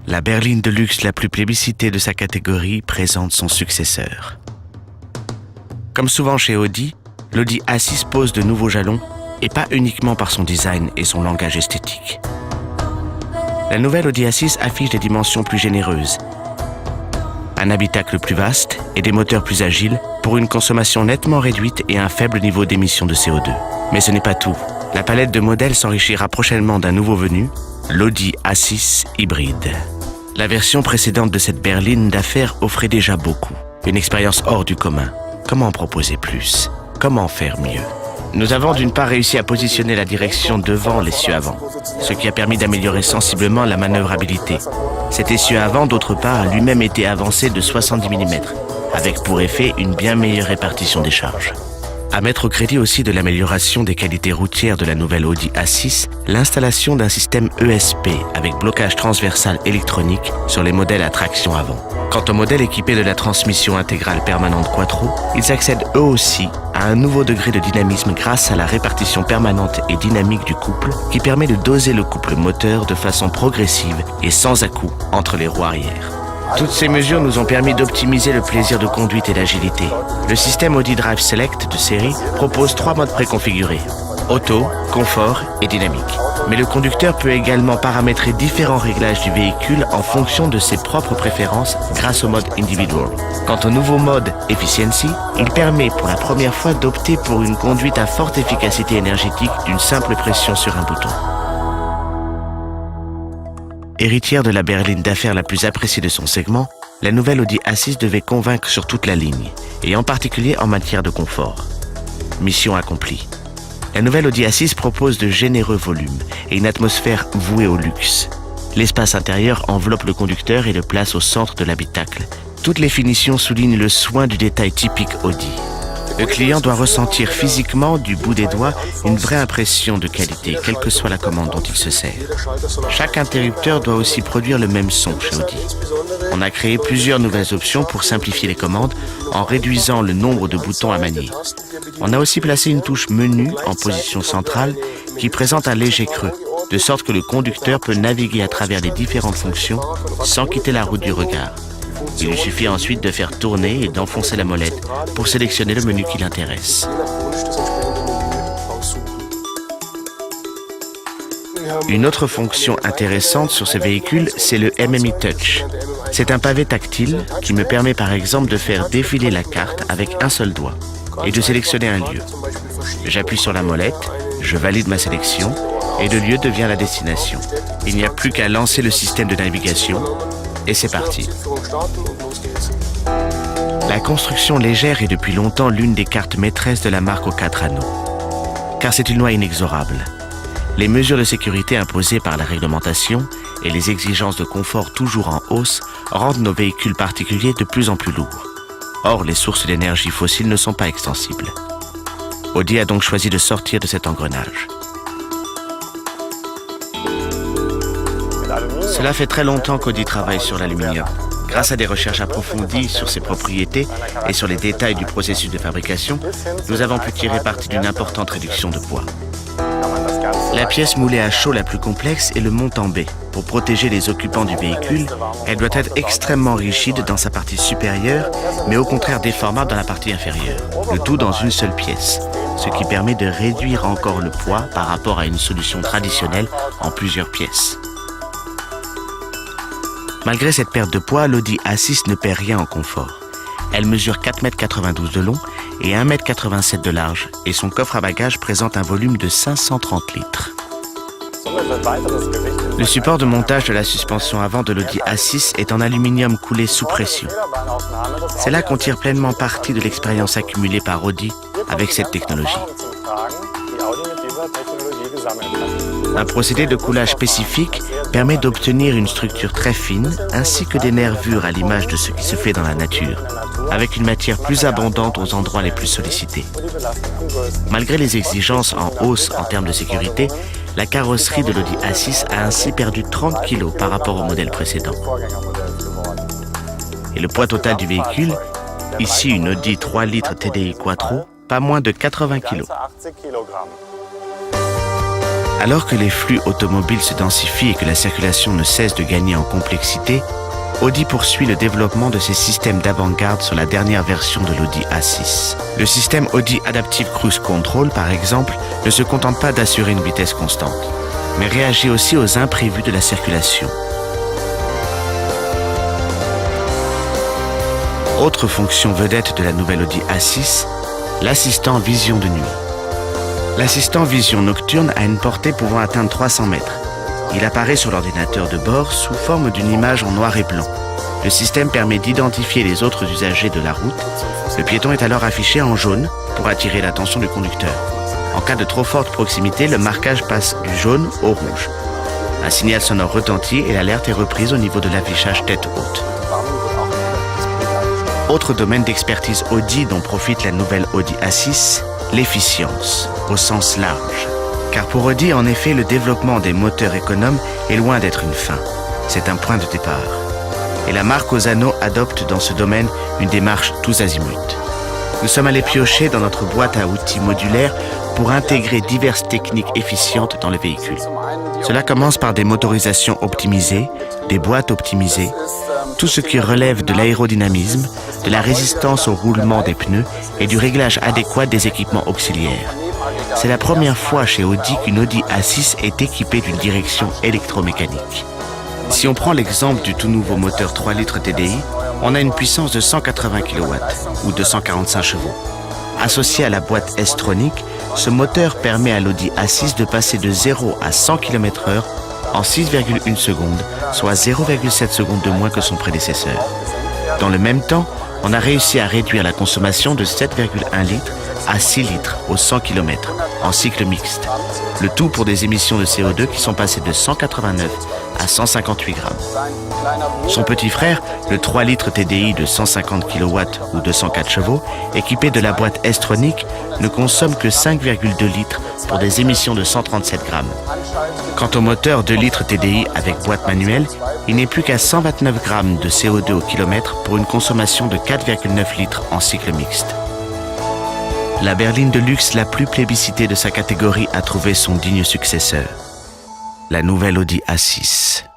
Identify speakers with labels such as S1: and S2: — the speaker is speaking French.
S1: la berline de luxe la plus plébiscitée de sa catégorie présente son successeur. Comme souvent chez Audi, l'Audi A6 pose de nouveaux jalons, et pas uniquement par son design et son langage esthétique. La nouvelle Audi A6 affiche des dimensions plus généreuses, un habitacle plus vaste et des moteurs plus agiles pour une consommation nettement réduite et un faible niveau d'émission de CO2. Mais ce n'est pas tout. La palette de modèles s'enrichira prochainement d'un nouveau venu, l'Audi A6 hybride. La version précédente de cette berline d'affaires offrait déjà beaucoup. Une expérience hors du commun. Comment en proposer plus? Comment faire mieux? Nous avons d'une part réussi à positionner la direction devant l'essieu avant, ce qui a permis d'améliorer sensiblement la manœuvrabilité. Cet essieu avant, d'autre part, a lui-même été avancé de 70 mm, avec pour effet une bien meilleure répartition des charges. À mettre au crédit aussi de l'amélioration des qualités routières de la nouvelle Audi A6, l'installation d'un système ESP avec blocage transversal électronique sur les modèles à traction avant. Quant aux modèles équipés de la transmission intégrale permanente Quattro, ils accèdent eux aussi à un nouveau degré de dynamisme grâce à la répartition permanente et dynamique du couple qui permet de doser le couple moteur de façon progressive et sans à-coups entre les roues arrière. Toutes ces mesures nous ont permis d'optimiser le plaisir de conduite et l'agilité. Le système Audi Drive Select de série propose 3 modes préconfigurés: auto, confort et dynamique. Mais le conducteur peut également paramétrer différents réglages du véhicule en fonction de ses propres préférences grâce au mode Individual. Quant au nouveau mode Efficiency, il permet pour la première fois d'opter pour une conduite à forte efficacité énergétique d'une simple pression sur un bouton. Héritière de la berline d'affaires la plus appréciée de son segment, la nouvelle Audi A6 devait convaincre sur toute la ligne, et en particulier en matière de confort. Mission accomplie. La nouvelle Audi A6 propose de généreux volumes et une atmosphère vouée au luxe. L'espace intérieur enveloppe le conducteur et le place au centre de l'habitacle. Toutes les finitions soulignent le soin du détail typique Audi. Le client doit ressentir physiquement, du bout des doigts, une vraie impression de qualité, quelle que soit la commande dont il se sert. Chaque interrupteur doit aussi produire le même son chez Audi. On a créé plusieurs nouvelles options pour simplifier les commandes en réduisant le nombre de boutons à manier. On a aussi placé une touche menu en position centrale qui présente un léger creux, de sorte que le conducteur peut naviguer à travers les différentes fonctions sans quitter la route du regard. Il lui suffit ensuite de faire tourner et d'enfoncer la molette pour sélectionner le menu qui l'intéresse. Une autre fonction intéressante sur ce véhicule, c'est le MMI Touch. C'est un pavé tactile qui me permet par exemple de faire défiler la carte avec un seul doigt et de sélectionner un lieu. J'appuie sur la molette, je valide ma sélection et le lieu devient la destination. Il n'y a plus qu'à lancer le système de navigation et c'est parti. La construction légère est depuis longtemps l'une des cartes maîtresses de la marque aux 4 anneaux. Car c'est une loi inexorable. Les mesures de sécurité imposées par la réglementation et les exigences de confort toujours en hausse rendent nos véhicules particuliers de plus en plus lourds. Or, les sources d'énergie fossile ne sont pas extensibles. Audi a donc choisi de sortir de cet engrenage. Cela fait très longtemps qu'Audi travaille sur l'aluminium. Grâce à des recherches approfondies sur ses propriétés et sur les détails du processus de fabrication, nous avons pu tirer parti d'une importante réduction de poids. La pièce moulée à chaud la plus complexe est le montant B. Pour protéger les occupants du véhicule, elle doit être extrêmement rigide dans sa partie supérieure, mais au contraire déformable dans la partie inférieure. Le tout dans une seule pièce, ce qui permet de réduire encore le poids par rapport à une solution traditionnelle en plusieurs pièces. Malgré cette perte de poids, l'Audi A6 ne perd rien en confort. Elle mesure 4,92 m de long et 1,87 m de large et son coffre à bagages présente un volume de 530 litres. Le support de montage de la suspension avant de l'Audi A6 est en aluminium coulé sous pression. C'est là qu'on tire pleinement parti de l'expérience accumulée par Audi avec cette technologie. Un procédé de coulage spécifique permet d'obtenir une structure très fine ainsi que des nervures à l'image de ce qui se fait dans la nature, avec une matière plus abondante aux endroits les plus sollicités. Malgré les exigences en hausse en termes de sécurité, la carrosserie de l'Audi A6 a ainsi perdu 30 kg par rapport au modèle précédent. Et le poids total du véhicule, ici une Audi 3 litres TDI Quattro, pas moins de 80 kg. Alors que les flux automobiles se densifient et que la circulation ne cesse de gagner en complexité, Audi poursuit le développement de ses systèmes d'avant-garde sur la dernière version de l'Audi A6. Le système Audi Adaptive Cruise Control, par exemple, ne se contente pas d'assurer une vitesse constante, mais réagit aussi aux imprévus de la circulation. Autre fonction vedette de la nouvelle Audi A6, l'assistant vision de nuit. L'assistant vision nocturne a une portée pouvant atteindre 300 mètres. Il apparaît sur l'ordinateur de bord sous forme d'une image en noir et blanc. Le système permet d'identifier les autres usagers de la route. Le piéton est alors affiché en jaune pour attirer l'attention du conducteur. En cas de trop forte proximité, le marquage passe du jaune au rouge. Un signal sonore retentit et l'alerte est reprise au niveau de l'affichage tête haute. Autre domaine d'expertise Audi dont profite la nouvelle Audi A6, l'efficience, au sens large. Car pour Audi, en effet, le développement des moteurs économes est loin d'être une fin. C'est un point de départ. Et la marque Osano adopte dans ce domaine une démarche tous azimuts. Nous sommes allés piocher dans notre boîte à outils modulaire pour intégrer diverses techniques efficientes dans le véhicule. Cela commence par des motorisations optimisées, des boîtes optimisées, tout ce qui relève de l'aérodynamisme, de la résistance au roulement des pneus et du réglage adéquat des équipements auxiliaires. C'est la première fois chez Audi qu'une Audi A6 est équipée d'une direction électromécanique. Si on prend l'exemple du tout nouveau moteur 3 litres TDI, on a une puissance de 180 kW ou 245 chevaux. Associé à la boîte S-Tronic, ce moteur permet à l'Audi A6 de passer de 0 à 100 km/h en 6,1 secondes, soit 0,7 secondes de moins que son prédécesseur. Dans le même temps, on a réussi à réduire la consommation de 7,1 litres à 6 litres au 100 km en cycle mixte. Le tout pour des émissions de CO2 qui sont passées de 189 à 158 grammes. Son petit frère, le 3 litres TDI de 150 kW ou 204 chevaux, équipé de la boîte S-Tronic, ne consomme que 5,2 litres pour des émissions de 137 grammes. Quant au moteur 2 litres TDI avec boîte manuelle, il n'est plus qu'à 129 grammes de CO2 au kilomètre pour une consommation de 4,9 litres en cycle mixte. La berline de luxe la plus plébiscitée de sa catégorie a trouvé son digne successeur, la nouvelle Audi A6.